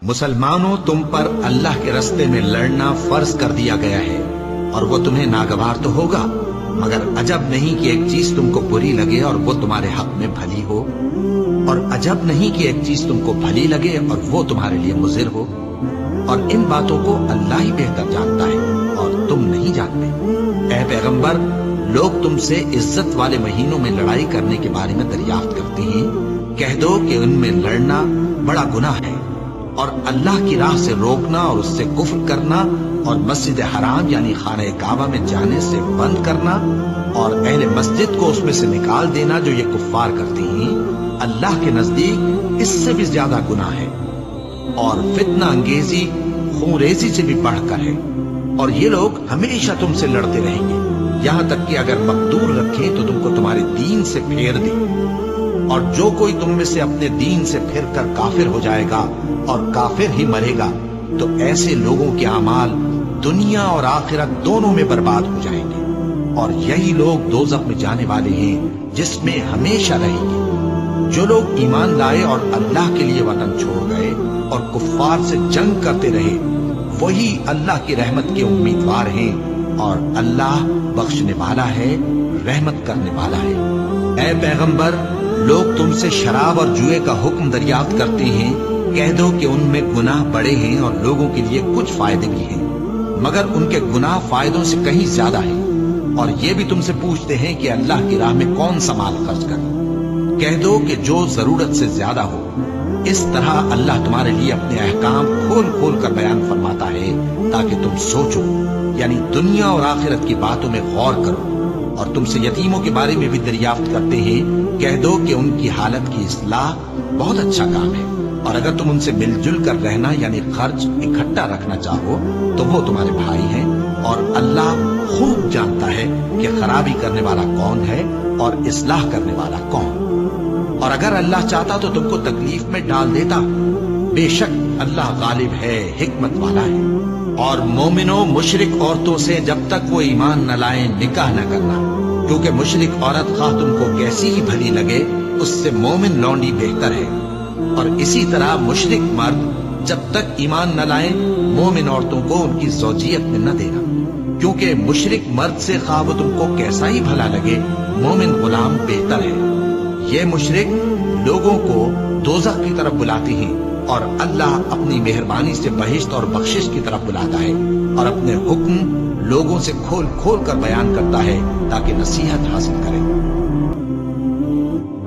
مسلمانوں، تم پر اللہ کے راستے میں لڑنا فرض کر دیا گیا ہے، اور وہ تمہیں ناگوار تو ہوگا، مگر عجب نہیں کہ ایک چیز تم کو بری لگے اور وہ تمہارے حق میں بھلی ہو، اور عجب نہیں کہ ایک چیز تم کو بھلی لگے اور وہ تمہارے لیے مضر ہو، اور ان باتوں کو اللہ ہی بہتر جانتا ہے اور تم نہیں جانتے۔ اے پیغمبر، لوگ تم سے عزت والے مہینوں میں لڑائی کرنے کے بارے میں دریافت کرتے ہیں، کہہ دو کہ ان میں لڑنا بڑا گناہ ہے، اور اللہ کی راہ سے روکنا اور اس سے کفر کرنا اور مسجد حرام یعنی خانہ کعبہ میں جانے سے بند کرنا اور اہل مسجد کو اس میں سے نکال دینا جو یہ کفار کرتے ہیں، اللہ کے نزدیک اس سے بھی زیادہ گناہ ہے، اور فتنہ انگیزی خون ریزی سے بھی بڑھ کر ہے، اور یہ لوگ ہمیشہ تم سے لڑتے رہیں گے، یہاں تک کہ اگر مقدور رکھیں تو تم کو تمہارے دین سے پھیر دیں، اور جو کوئی تم میں سے اپنے دین سے پھر کر کافر ہو جائے گا اور کافر ہی مرے گا تو ایسے لوگوں کے اعمال دنیا اور آخرت دونوں میں برباد ہو جائیں گے، اور یہی لوگ دوزخ میں جانے والے ہیں جس میں ہمیشہ رہیں گے۔ جو لوگ ایمان لائے اور اللہ کے لیے وطن چھوڑ گئے اور کفار سے جنگ کرتے رہے، وہی اللہ کی رحمت کے امیدوار ہیں، اور اللہ بخشنے والا ہے، رحمت کرنے والا ہے۔ اے پیغمبر، لوگ تم سے شراب اور جوئے کا حکم دریافت کرتے ہیں، کہہ دو کہ ان میں گناہ بڑے ہیں اور لوگوں کے لیے کچھ فائدے بھی ہیں، مگر ان کے گناہ فائدوں سے کہیں زیادہ ہیں، اور یہ بھی تم سے پوچھتے ہیں کہ اللہ کی راہ میں کون سا مال خرچ کریں، کہہ دو کہ جو ضرورت سے زیادہ ہو۔ اس طرح اللہ تمہارے لیے اپنے احکام کھول کھول کر بیان فرماتا ہے تاکہ تم سوچو، یعنی دنیا اور آخرت کی باتوں میں غور کرو۔ اور تم سے یتیموں کے بارے میں بھی دریافت کرتے ہیں، کہہ دو کہ ان کی حالت کی اصلاح بہت اچھا کام ہے، اور اگر تم ان سے مل جل کر رہنا یعنی خرچ اکٹھا رکھنا چاہو تو وہ تمہارے بھائی ہیں، اور اللہ خوب جانتا ہے کہ خرابی کرنے والا کون ہے اور اصلاح کرنے والا کون۔ اور اگر اللہ چاہتا تو تم کو تکلیف میں ڈال دیتا، بے شک اللہ غالب ہے، حکمت والا ہے۔ اور مومنوں، مشرک عورتوں سے جب تک وہ ایمان نہ لائیں نکاح نہ کرنا، کیونکہ مشرک عورت خواہ تم کو کیسی ہی بھلی لگے اس سے مومن لونڈی بہتر ہے، اور اسی طرح مشرک مرد جب تک ایمان نہ لائیں مومن عورتوں کو ان کی زوجیت میں نہ دینا، کیونکہ مشرک مرد سے خواہ وہ تم کو کیسا ہی بھلا لگے مومن غلام بہتر ہے۔ یہ مشرک لوگوں کو دوزخ کی طرف بلاتے ہیں، اور اللہ اپنی مہربانی سے بہشت اور بخشش کی طرف بلاتا ہے، اور اپنے حکم لوگوں سے کھول کھول کر بیان کرتا ہے تاکہ نصیحت حاصل کرے۔